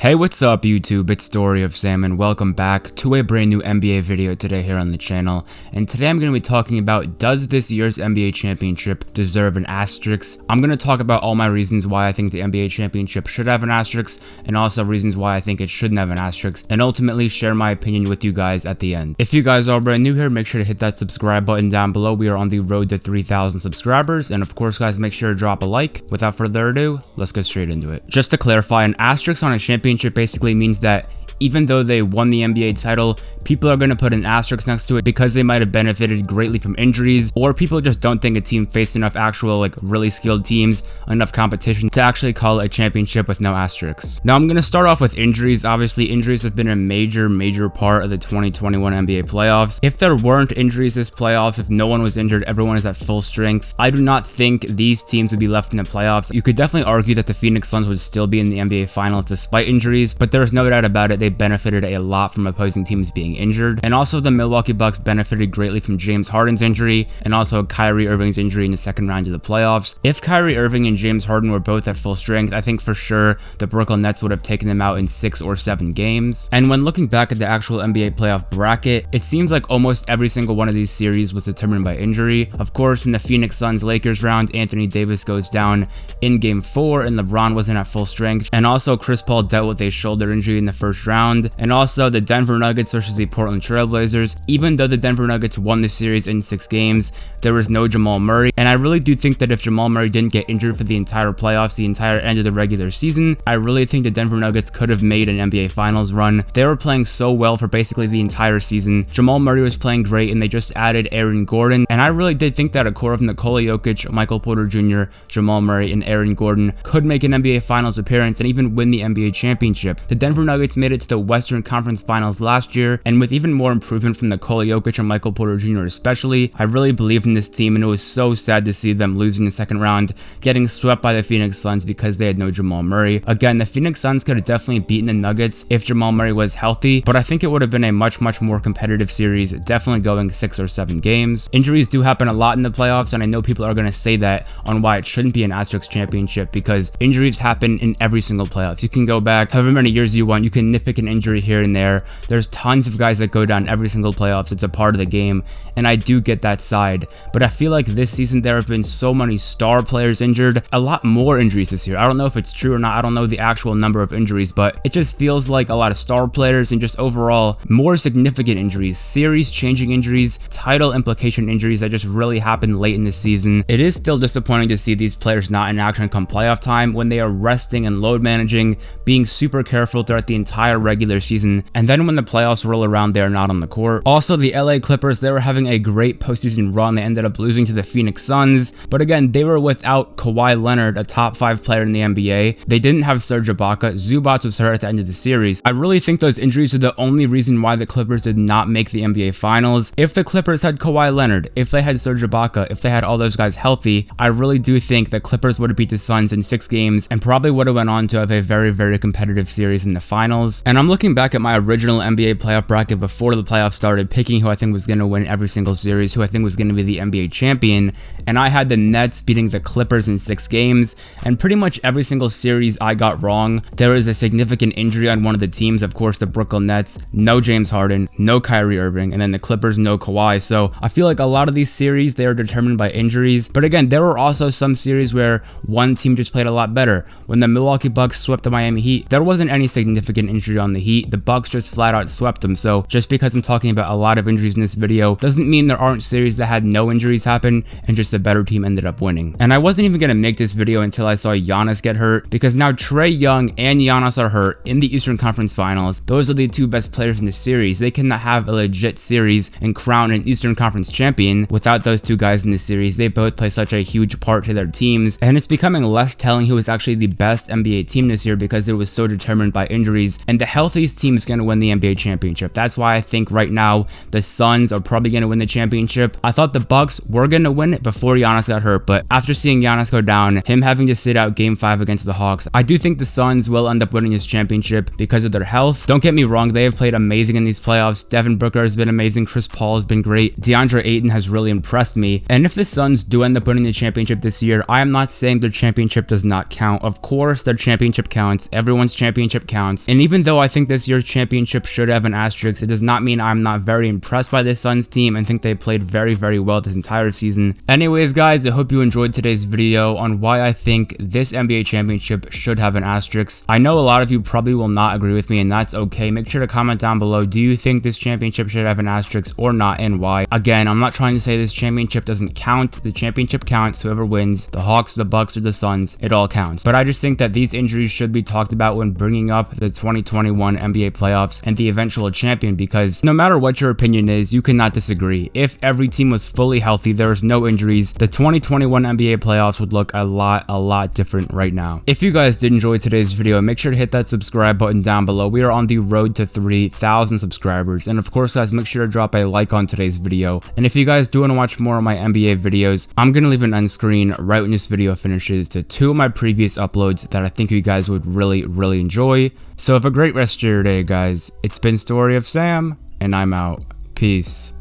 Hey, what's up YouTube? It's Story of Sam and welcome back to a brand new NBA video today here on the channel. And today I'm going to be talking about, does this year's NBA championship deserve an asterisk? I'm going to talk about all my reasons why I think the NBA championship should have an asterisk, and also reasons why I think it shouldn't have an asterisk, and ultimately share my opinion with you guys at the end. If you guys are brand new here, make sure to hit that subscribe button down below. We are on the road to 3,000 subscribers, and of course guys, make sure to drop a like. Without further ado, let's get straight into it. Just to clarify, an asterisk on a championship basically means that even though they won the NBA title, people are going to put an asterisk next to it because they might have benefited greatly from injuries, or people just don't think a team faced enough actual really skilled teams, enough competition to actually call it a championship with no asterisks. Now I'm going to start off with injuries. Obviously injuries have been a major part of the 2021 NBA playoffs. If there weren't injuries this playoffs, if no one was injured, everyone is at full strength, I do not think these teams would be left in the playoffs. You could definitely argue that the Phoenix Suns would still be in the NBA finals despite injuries, but there's no doubt about it, they benefited a lot from opposing teams being injured. And also the Milwaukee Bucks benefited greatly from James Harden's injury and also Kyrie Irving's injury in the second round of the playoffs. If Kyrie Irving and James Harden were both at full strength, I think for sure the Brooklyn Nets would have taken them out in 6 or 7 games. And when looking back at the actual NBA playoff bracket, it seems like almost every single one of these series was determined by injury. Of course, in the Phoenix Suns Lakers round, Anthony Davis goes down in game 4 and LeBron wasn't at full strength. And also Chris Paul dealt with a shoulder injury in the first round. And also the Denver Nuggets versus the Portland Trailblazers. Even though the Denver Nuggets won the series in 6 games, there was no Jamal Murray. And I really do think that if Jamal Murray didn't get injured for the entire playoffs, the entire end of the regular season, I really think the Denver Nuggets could have made an NBA Finals run. They were playing so well for basically the entire season. Jamal Murray was playing great and they just added Aaron Gordon. And I really did think that a core of Nikola Jokic, Michael Porter Jr., Jamal Murray, and Aaron Gordon could make an NBA Finals appearance and even win the NBA championship. The Denver Nuggets made it to the Western Conference Finals last year, and with even more improvement from Nikola Jokic and Michael Porter Jr. especially, I really believed in this team, and it was so sad to see them losing the second round, getting swept by the Phoenix Suns because they had no Jamal Murray. Again, the Phoenix Suns could have definitely beaten the Nuggets if Jamal Murray was healthy, but I think it would have been a much more competitive series, definitely going 6 or 7 games. Injuries do happen a lot in the playoffs, and I know people are going to say that on why it shouldn't be an asterisk championship, because injuries happen in every single playoffs. You can go back however many years you want, you can nitpick an injury here and there. There's tons of guys that go down every single playoffs. It's a part of the game, and I do get that side, but I feel like this season there have been so many star players injured, a lot more injuries this year. I don't know if it's true or not, I don't know the actual number of injuries, but it just feels like a lot of star players and just overall more significant injuries, series changing injuries, title implication injuries that just really happened late in the season. It is still disappointing to see these players not in action come playoff time when they are resting and load managing, being super careful throughout the entire regular season, and then when the playoffs roll around, they're not on the court. Also, the LA Clippers, they were having a great postseason run. They ended up losing to the Phoenix Suns, but again, they were without Kawhi Leonard, a top 5 player in the NBA. They didn't have Serge Ibaka. Zubac was hurt at the end of the series. I really think those injuries are the only reason why the Clippers did not make the NBA Finals. If the Clippers had Kawhi Leonard, if they had Serge Ibaka, if they had all those guys healthy, I really do think the Clippers would have beat the Suns in 6 games and probably would have went on to have a very competitive series in the finals. And I'm looking back at my original NBA playoff bracket before the playoffs started, picking who I think was going to win every single series, who I think was going to be the NBA champion, and I had the Nets beating the Clippers in 6 games, and pretty much every single series I got wrong. There was a significant injury on one of the teams, of course the Brooklyn Nets, no James Harden, no Kyrie Irving, and then the Clippers, no Kawhi. So I feel like a lot of these series, they are determined by injuries, but again, there were also some series where one team just played a lot better. When the Milwaukee Bucks swept the Miami Heat, there wasn't any significant injury on the Heat. The Bucks just flat out swept them. So just because I'm talking about a lot of injuries in this video doesn't mean there aren't series that had no injuries happen and just the better team ended up winning. And I wasn't even going to make this video until I saw Giannis get hurt, because now Trae Young and Giannis are hurt in the Eastern Conference Finals. Those are the 2 best players in the series. They cannot have a legit series and crown an Eastern Conference champion without those 2 guys in the series. They both play such a huge part to their teams, and it's becoming less telling who is actually the best NBA team this year because it was so determined by injuries, and the healthiest team is going to win the NBA championship. That's why I think right now the Suns are probably going to win the championship. I thought the Bucks were going to win it before Giannis got hurt, but after seeing Giannis go down, him having to sit out game 5 against the Hawks, I do think the Suns will end up winning this championship because of their health. Don't get me wrong, they have played amazing in these playoffs. Devin Booker has been amazing. Chris Paul has been great. DeAndre Ayton has really impressed me. And if the Suns do end up winning the championship this year, I am not saying their championship does not count. Of course, their championship counts. Everyone's championship counts. And even though I think this year's championship should have an asterisk, it does not mean I'm not very impressed by this Suns team and think they played very, very well this entire season. Anyways, guys, I hope you enjoyed today's video on why I think this NBA championship should have an asterisk. I know a lot of you probably will not agree with me, and that's okay. Make sure to comment down below. Do you think this championship should have an asterisk or not, and why? Again, I'm not trying to say this championship doesn't count. The championship counts. Whoever wins, the Hawks, the Bucks, or the Suns, it all counts. But I just think that these injuries should be talked about when bringing up the 2021 NBA playoffs and the eventual champion, because no matter what your opinion is, you cannot disagree. If every team was fully healthy, there was no injuries, the 2021 NBA playoffs would look a lot different right now. If you guys did enjoy today's video, make sure to hit that subscribe button down below. We are on the road to 3,000 subscribers. And of course, guys, make sure to drop a like on today's video. And if you guys do want to watch more of my NBA videos, I'm going to leave an end screen right when this video finishes to 2 of my previous uploads that I think you guys would really enjoy. So have a great rest of your day, guys. It's been Story of Sam, and I'm out. Peace.